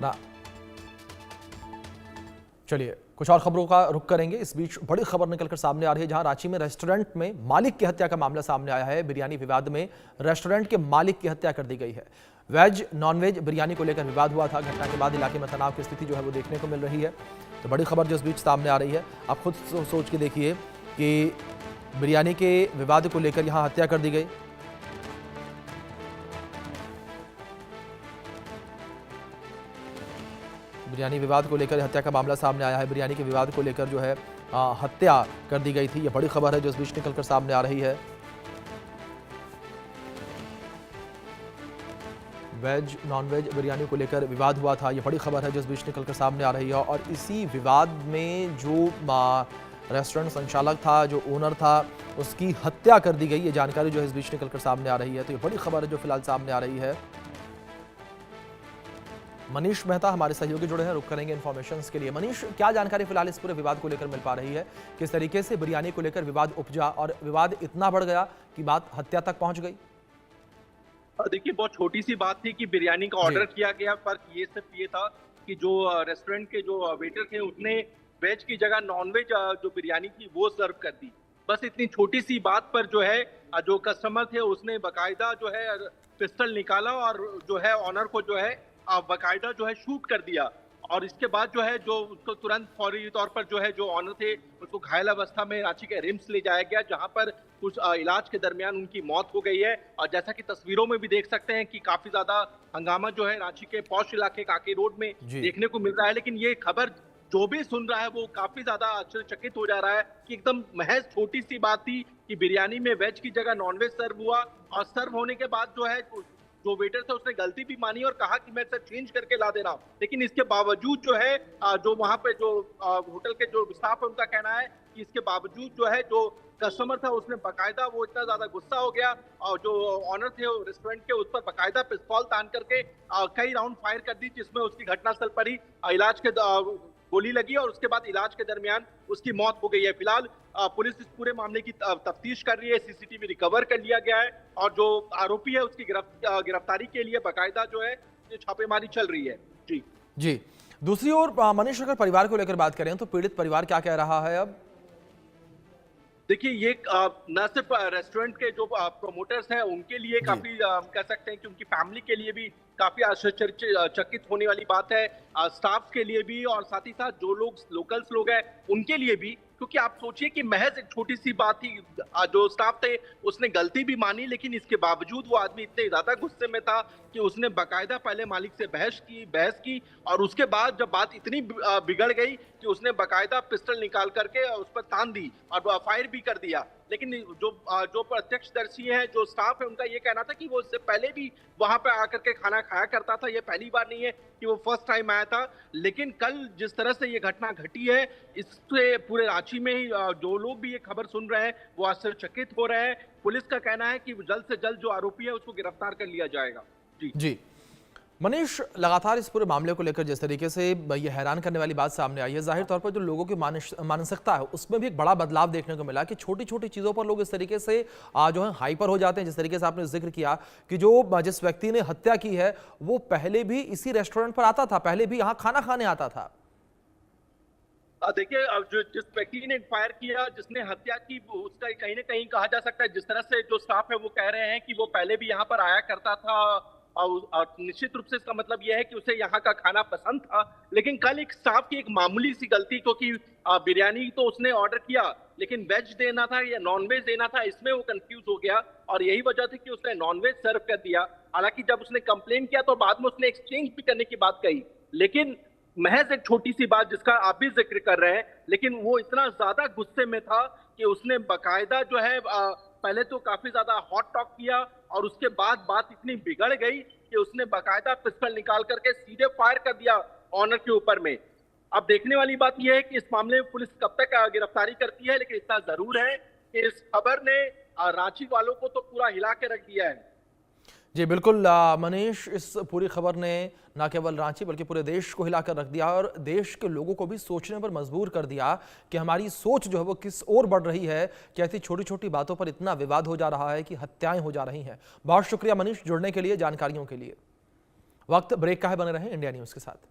ना चलिए कुछ और खबरों का रुख करेंगे। इस बीच बड़ी खबर निकलकर सामने आ रही है, जहां रांची में रेस्टोरेंट में मालिक की हत्या का मामला सामने आया है। बिरयानी विवाद में रेस्टोरेंट के मालिक की हत्या कर दी गई है। वेज नॉनवेज बिरयानी को लेकर विवाद हुआ था। घटना के बाद इलाके में तनाव की स्थिति जो है वो देखने को मिल रही है। तो बड़ी खबर जो इस बीच सामने आ रही है, आप खुद सोच के देखिए कि बिरयानी के विवाद को लेकर यहां हत्या कर दी गई। बिरयानी विवाद को लेकर हत्या का मामला सामने आया है। बिरयानी के विवाद को लेकर जो है हत्या कर दी गई थी। यह बड़ी खबर है जो इस बीच निकलकर सामने आ रही है। वेज नॉनवेज बिरयानी को लेकर विवाद हुआ था। यह बड़ी खबर है जो इस बीच निकलकर सामने आ रही है। और इसी विवाद में जो रेस्टोरेंट संचालक था, जो ओनर था, उसकी हत्या कर दी गई। ये जानकारी जो है इस बीच निकलकर सामने आ रही है। तो ये बड़ी खबर है जो फिलहाल सामने आ रही है। मनीष मेहता हमारे सहयोगी जुड़े हैं, रुक करेंगे इन्फॉर्मेशन के लिए। मनीष, क्या जानकारी फिलहाल इस पूरे विवाद को लेकर मिल पा रही है? किस तरीके से बिरयानी को लेकर विवाद उपजा और विवाद इतना बढ़ गया कि बात हत्या तक पहुंच गई? देखिए, बहुत छोटी सी बात थी कि बिरयानी का ऑर्डर किया गया, पर ये सिर्फ ये था कि जो रेस्टोरेंट के जो वेटर थे उसने वेज की जगह नॉनवेज जो बिरयानी थी वो सर्व कर दी। बस इतनी छोटी सी बात पर जो है जो कस्टमर थे उसने बकायदा जो है पिस्टल निकाला और जो है ऑनर को जो है बकायदा जो है शूट कर दिया। और इसके बाद जो है जो उसको तुरंत फौरी तौर पर जो है जो ऑनर थे उसको घायल अवस्था में रांची के रिम्स ले जाया गया, जहां पर कुछ इलाज के दरमियान उनकी मौत हो गई है। और जैसा कि तस्वीरों में भी देख सकते हैं कि काफी ज्यादा हंगामा जो है रांची के पौष इलाके काके रोड में देखने को मिल रहा है। लेकिन ये खबर जो भी सुन रहा है वो काफी ज्यादा आश्चर्यचकित हो जा रहा है कि एकदम महज छोटी सी बात थी कि बिरयानी में वेज की जगह नॉनवेज सर्व हुआ, और सर्व होने के बाद जो है जो वेटर था उसने गलती भी मानी और कहा कि मैं सर चेंज करके ला दे रहा हूँ। लेकिन इसके बावजूद जो है जो वहां पे जो होटल के जो स्टाफ है उनका कहना है कि इसके बावजूद जो है जो कस्टमर था उसने बकायदा, वो इतना ज्यादा गुस्सा हो गया और जो ऑनर थे रेस्टोरेंट के उस पर बकायदा पिस्तौल तान करके कई राउंड फायर कर दी, जिसमें उसकी घटनास्थल पर ही इलाज के गोली लगी और उसके बाद इलाज के दरमियान उसकी मौत हो गई है। फिलहाल पुलिस इस पूरे मामले की तफ्तीश कर रही है। सीसीटीवी रिकवर कर लिया गया है और जो आरोपी है उसकी गिरफ्तारी के लिए बकायदा जो है छापेमारी चल रही है। जी जी। दूसरी ओर मनीष, अगर परिवार को लेकर बात करें तो पीड़ित परिवार क्या कह रहा है अब? देखिए, ये न सिर्फ रेस्टोरेंट के जो प्रोमोटर्स हैं उनके लिए काफी कह सकते हैं कि उनकी फैमिली के लिए भी काफी आश्चर्यचकित होने वाली बात है, स्टाफ के लिए भी और साथ ही साथ जो लोग लोकल्स लोग हैं उनके लिए भी। क्योंकि आप सोचिए कि महज एक छोटी सी बात थी, जो स्टाफ थे उसने गलती भी मानी, लेकिन इसके बावजूद वो आदमी इतने ज्यादा गुस्से में था कि उसने बकायदा पहले मालिक से बहस की और उसके बाद जब बात इतनी बिगड़ गई कि उसने बकायदा पिस्टल निकाल करके उस पर तान दी और फायर भी कर दिया। लेकिन जो प्रत्यक्षदर्शी है, जो स्टाफ है, उनका ये कहना था कि वो इससे पहले भी वहां पे आकर के खाना खाया करता था, ये पहली बार नहीं है कि वो फर्स्ट टाइम आया था। लेकिन कल जिस तरह से ये घटना घटी है, इससे पूरे रांची में ही जो लोग भी ये खबर सुन रहे हैं वो आश्चर्यचकित हो रहे हैं। पुलिस का कहना है कि जल्द से जल्द जो आरोपी है उसको गिरफ्तार कर लिया जाएगा। जी मनीष, लगातार इस पूरे मामले को लेकर जिस तरीके से ये हैरान करने वाली बात सामने आई है, जाहिर तौर पर जो लोगों की मानसिकता है उसमें भी एक बड़ा बदलाव देखने को मिला कि छोटी छोटी चीज़ों पर लोग इस तरीके से जो है हाइपर हो जाते हैं। जिस तरीके से आपने जिक्र किया कि जिस व्यक्ति ने हत्या की है वो पहले भी इसी रेस्टोरेंट पर आता था, पहले भी यहाँ खाना खाने आता था। देखिए, जो जिस व्यक्ति ने फायर किया, जिसने हत्या की, उसका कहीं ना कहीं कहा जा सकता है, जिस तरह से जो स्टाफ है वो कह रहे हैं कि वो पहले भी यहाँ पर आया करता था और निश्चित रूप से इसका मतलब यह है कि उसे यहाँ का खाना पसंद था। लेकिन कल एक स्टाफ की एक मामूली सी गलती, क्योंकि बिरयानी तो उसने ऑर्डर किया लेकिन वेज देना था या नॉन वेज देना था, इसमें वो कंफ्यूज हो गया और यही वजह थी कि उसने नॉन वेज सर्व कर दिया। हालांकि जब उसने कंप्लेन किया तो बाद में उसने एक्सचेंज भी करने की बात कही, लेकिन महज एक छोटी सी बात जिसका आप भी जिक्र कर रहे हैं, लेकिन वो इतना ज्यादा गुस्से में था कि उसने बकायदा जो है पहले तो काफी ज्यादा हॉट टॉक किया और उसके बाद बात इतनी बिगड़ गई कि उसने बकायदा पिस्टल निकाल करके सीधे फायर कर दिया ऑनर के ऊपर में। अब देखने वाली बात यह है कि इस मामले में पुलिस कब तक गिरफ्तारी करती है, लेकिन इतना जरूर है कि इस खबर ने रांची वालों को तो पूरा हिला के रख दिया है। जी बिल्कुल मनीष, इस पूरी खबर ने न केवल रांची बल्कि पूरे देश को हिलाकर रख दिया और देश के लोगों को भी सोचने पर मजबूर कर दिया कि हमारी सोच जो है वो किस ओर बढ़ रही है, कि ऐसी छोटी छोटी बातों पर इतना विवाद हो जा रहा है कि हत्याएं हो जा रही हैं। बहुत शुक्रिया मनीष जुड़ने के लिए, जानकारियों के लिए। वक्त ब्रेक का है, बने रहे इंडिया न्यूज के साथ।